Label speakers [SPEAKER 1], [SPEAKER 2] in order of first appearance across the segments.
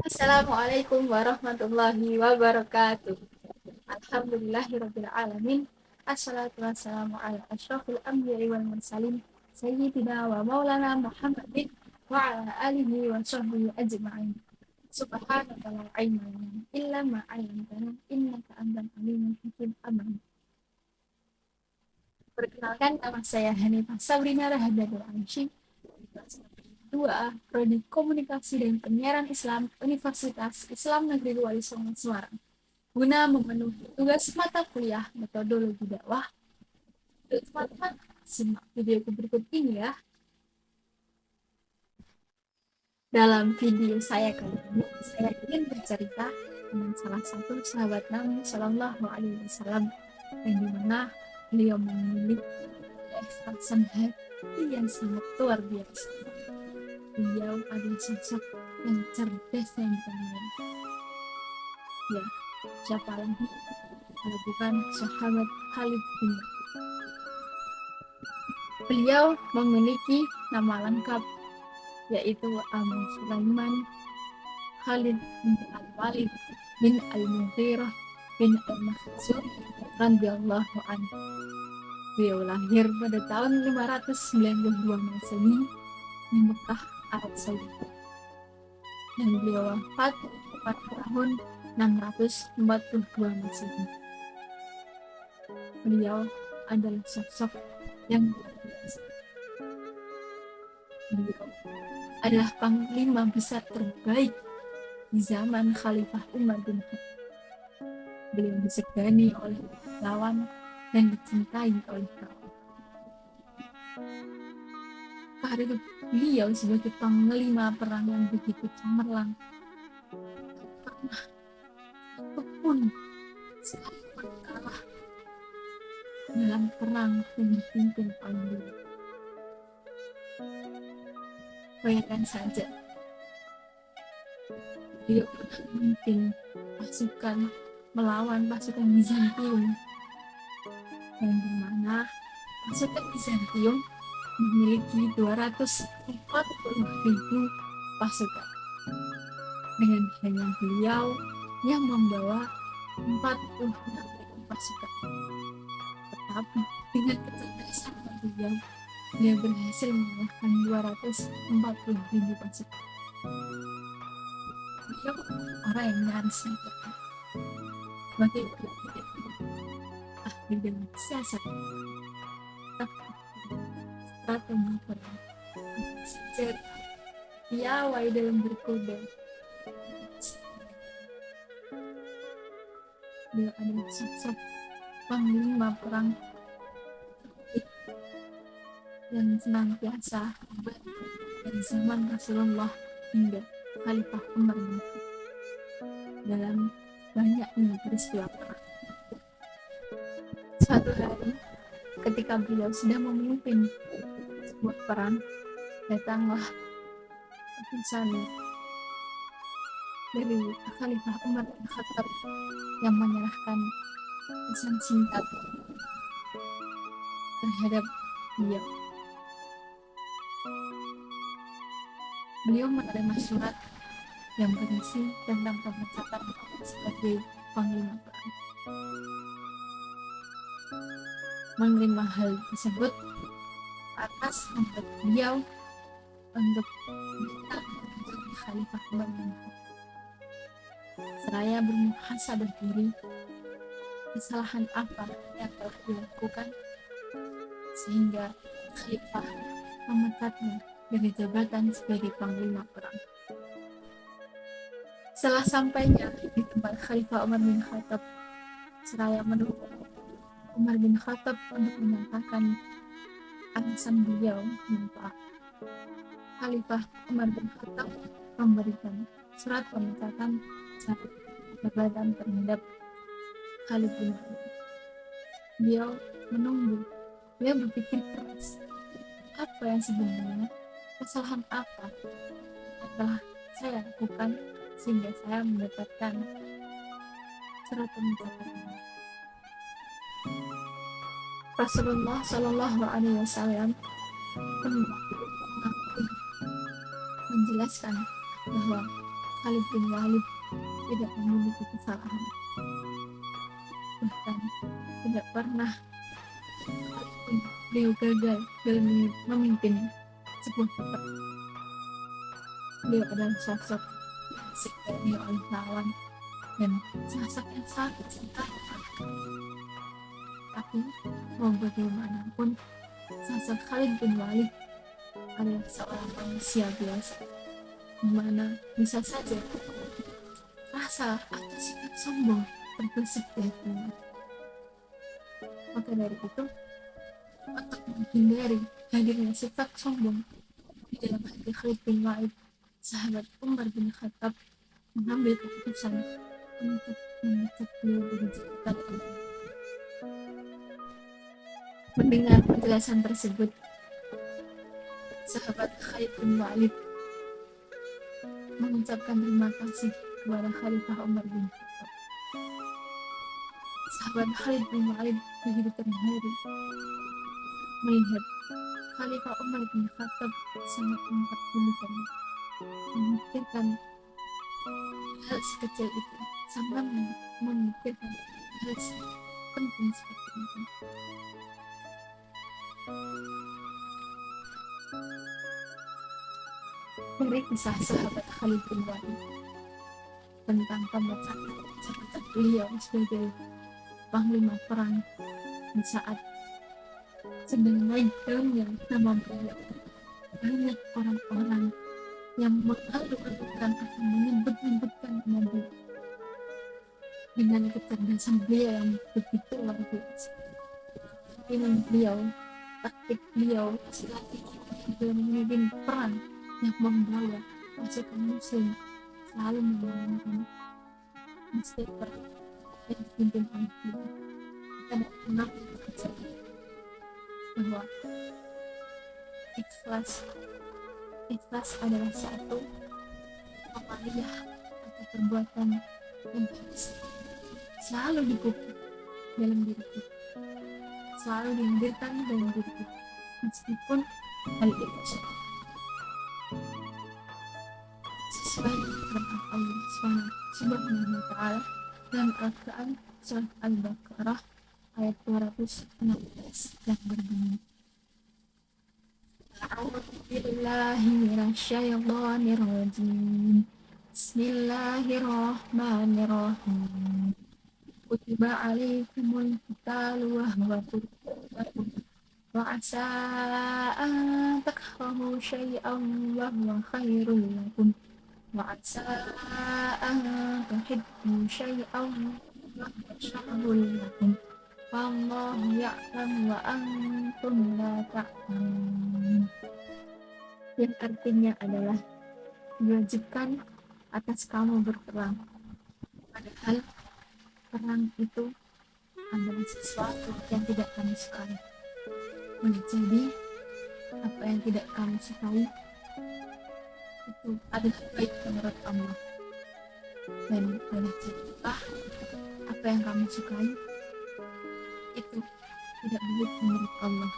[SPEAKER 1] Assalamualaikum warahmatullahi wabarakatuh. Alhamdulillahirabbil alamin. Assalatu wassalamu ala asyrafil anbiya'i wal mursalin sayyidina wa maulana Muhammadin wa ala alihi wa sahbihi ajma'in. Subhanaka la ilma lana illa ma 'allamtana innaka antal alimul hakim. Amin. Perkenalkan, nama saya Hanifah Sabrina Rahadatul Ansyi, dua Prodi Komunikasi dan Penyiaran Islam Universitas Islam Negeri Wali Songo Semarang, guna memenuhi tugas mata kuliah metodologi dakwah. Teman-teman, simak video berikut ini ya. Dalam video saya kali ini, saya ingin bercerita dengan salah satu sahabat Nabi Shallallahu Alaihi Wasallam, yang dimana beliau memiliki keikhlasan hati yang sangat luar biasa. Beliau adalah sosok yang cerdas dan berani. Ya, siapa lagi kalau bukan sahabat Khalid bin Walid. Beliau memiliki nama lengkap yaitu Abu Sulaiman Khalid bin Al-Walid bin Al-Mughirah bin Al-Makhzum radhiyallahu anhu. Beliau lahir pada tahun 592 Masehi di Mekah, Arab Saudi, dan beliau wafat pada tahun 642 Masehi. Beliau adalah sosok yang luar biasa. Beliau adalah panglima besar terbaik di zaman Khalifah Umar bin Khattab. Beliau disegani oleh lawan dan dicintai oleh kawan. Karir beliau sebagai panglima perang yang begitu cemerlang, pernah ataupun sekalipun kalah dalam perang yang dipimpin oleh beliau. Bayangkan saja, beliau pernah memimpin pasukan melawan pasukan Bizantium, yang dimana pasukan Bizantium memiliki 240.000 pasukan, dengan hanya beliau yang membawa 46.000 pasukan. Tetapi dengan kecerdasan beliau berhasil mengalahkan 240.000 pasukan. Beliau orang yang nyaris sempurna. Bagaimana tidak ahli dalam siasat, strategi perang, sejarah, piawai dalam berkuda. Beliau adalah sosok panglima perang yang senantiasa dari zaman Rasulullah hingga Khalifah Umar bin Khattab dalam banyaknya peristiwa perang. Suatu hari, ketika beliau sedang memimpin sebuah perang, datanglah utusan dari Khalifah Umar bin Khattab yang menyerahkan pesan singkat terhadap beliau. Beliau menerima surat yang berisi tentang pemecatan sebagai panglima perang. Menerima hal tersebut atas membuat beliau untuk datang menjadi Khalifah Umar bin Khattab. Seraya bermuhasabah diri, kesalahan apa yang telah dilakukan sehingga Khalifah memecatnya dari jabatan sebagai panglima perang. Setelah sampainya di tempat Khalifah Umar bin Khattab, seraya menunggu Umar bin Khattab untuk menyatakan alasan beliau mengapa, Khalifah Umar bin Khattab memberikan surat pemecatan jabatan terhadap Khalid bin Walid. Beliau menunggu, beliau berpikir keras, apa yang sebenarnya, kesalahan apa yang telah saya lakukan sehingga saya mendapatkan surat pemecatan ini. Rasulullah Shallallahu Alaihi Wasallam menjelaskan bahwa Khalid bin Walid tidak memiliki kesalahan, bahkan tidak pernah sekalipun beliau gagal dalam memimpin sebuah peperangan. Beliau adalah sosok yang disegani oleh lawan dan sosok yang sangat dicintai. Tapi mau bagaimanapun, sosok Khalid bin Walid adalah seorang manusia biasa, di mana bisa saja rasa atau sikap sombong terbesit di hatinya. Maka dari itu, untuk menghindari hadirnya sifat sombong di dalam hati Khalid bin Walid, sahabat Umar bin Khattab mengambil keputusan untuk memecat beliau dari jabatan. Mendengar penjelasan tersebut, sahabat Khalid bin Walid mengucapkan terima kasih kepada Khalifah Umar bin Khattab. Sahabat Khalid bin Walid begitu terharu melihat Khalifah Umar bin Khattab sangat memperdulikan, memikirkan hal sekecil itu, sampai memikirkan hal penting seperti itu. Dari kisah sahabat Khalid bin Walid tentang pemecatan jabatan beliau sebagai panglima perang di saat sedang naik daunnya nama beliau, banyak orang-orang yang mengalu-alukan atau menyebut-nyebutkan nama beliau dengan kecerdasan beliau yang begitu luar biasa. Kepemimpinan beliau, taktik beliau, strategi dalam memimpin perang yang membawa pasukan muslim selalu memenangkan meski perang yang dipimpin oleh beliau. Kita dapat mengambil pelajaran bahwa ikhlas adalah satu amaliyah atau perbuatan yang harus selalu dipupuk dalam diri kita, selalu dihadirkan dalam diri kita, meskipun hal itu sesuai dengan firman Allah Subhanahu wa Ta'ala dalam Al-Quran surat Al-Baqarah ayat 216 yang berbunyi, A'udzu billahi minasyaitonir rajim. Bismillahirrahmanirrahim. Kutiba 'alaikumul qitalu wa huwa kurhun lakum wa 'asaa an takrahu syai'an wa huwa khairul lakum wa 'asaa an tuhibbu syai'an wa huwa syarrul lakum. Wallahu ya'lam wa antum la ta'lamun. Yang artinya adalah diwajibkan atas kamu berperang, padahal perang itu adalah sesuatu yang tidak kamu sukai. Boleh jadi apa yang tidak kamu sukai itu adalah baik menurut Allah, dan boleh jadi apa yang kamu sukai itu tidak baik menurut Allah.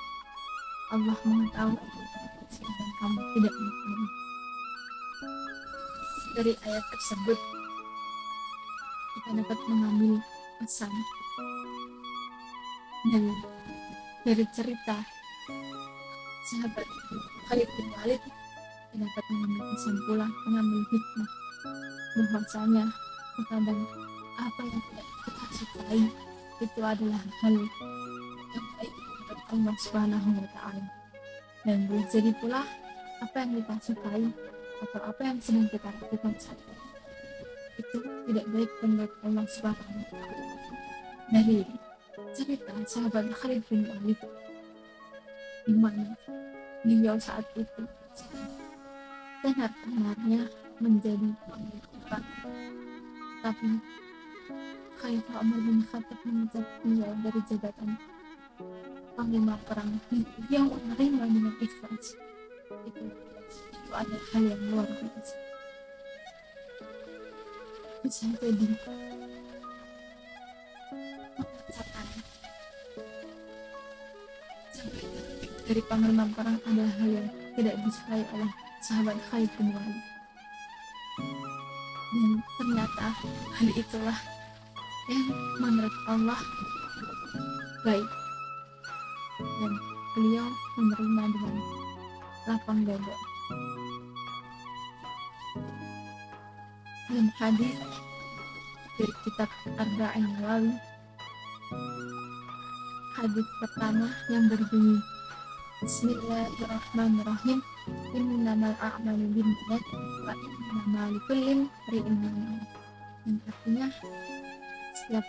[SPEAKER 1] Allah mengetahui sedangkan kamu tidak mengetahui. Dari ayat tersebut kita dapat mengambil pesan, dan dari cerita sahabat Khalid bin Walid kita dapat mengambil kesimpulan, mengambil hikmah bahwasanya terkadang apa yang tidak kita sukai itu adalah hal yang baik menurut Allah Subhanahu wa Ta'ala, dan boleh jadi pula apa yang kita sukai atau apa yang sedang kita lakukan saat ini itu tidak baik menurut Allah Subhanahu wa Ta'ala. Dari cerita sahabat Khalid bin Walid, di mana beliau saat itu tenar-tenarnya menjadi panglima perang, tapi Khalifah Umar bin Khattab memecat beliau dari jabatan panglima perang. Dia menerima dengan ikhlas. Itu adalah hal yang luar biasa. Bisa jadi pemecatan dari panglima perang adalah hal yang tidak disukai oleh sahabat Khalid bin Walid. ternyata hal itulah yang menurut Allah baik, dan beliau menerima dengan lapang dada. Dan hadis dari kitab Arba'in Nawawi, hadis pertama yang berbunyi Bismillahirrahmanirrahim, innamal a'malu binniyat wa innamal likulli imri'in ma nawa, yang artinya setiap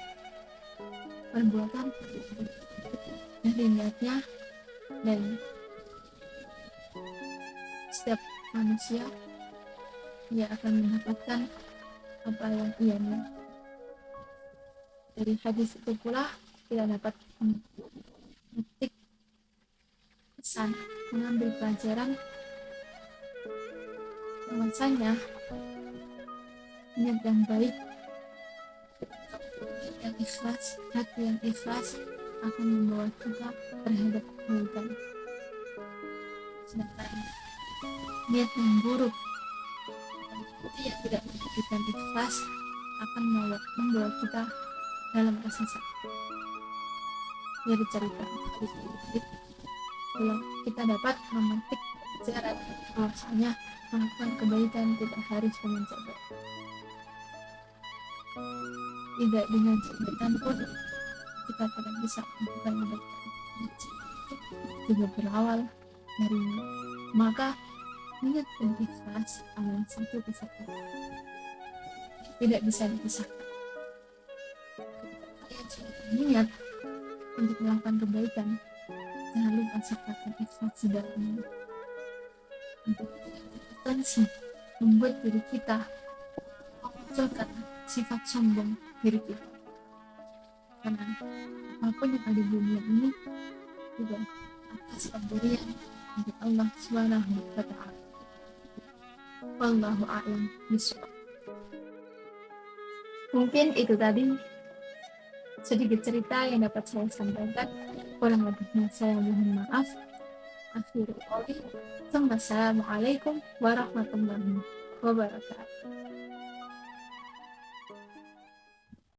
[SPEAKER 1] perbuatan dari niatnya, dan setiap manusia ia akan mendapatkan apa yang ia niat. Dari hadis itu pula kita dapat memetik pesan, mengambil pelajaran bahwasanya niat yang baik, yang ikhlas, hati yang ikhlas akan membawa kita terhadap kebaikan. Sedangkan niat yang buruk, hati yang tidak menjadikan ikhlas, akan membawa kita dalam rasa sakit. Dari cerita hadis ini kita dapat memetik pelajaran bahwasanya melakukan kebaikan tidak harus dengan jabatan. Tidak dengan jabatan pun kita tidak bisa melakukan kebaikan. Juga berawal dari maka niat dan ikhlas adalah satu kesatuan, tidak bisa dipisahkan. Kalian sudah berniat untuk melakukan kebaikan, jangan lupa sertakan ikhlas di dalamnya, untuk tidak berpotensi membuat diri kita memunculkan sifat sombong diri kita. Karena apapun yang ada di dunia ini juga atas pemberian dari Allah Subhanahu wa Ta'ala. Wallahu a'lam bishawab. Mungkin itu tadi sedikit cerita yang dapat saya sampaikan. Kurang lebihnya saya mohon maaf. Akhirul qauli, assalamualaikum warahmatullahi wabarakatuh.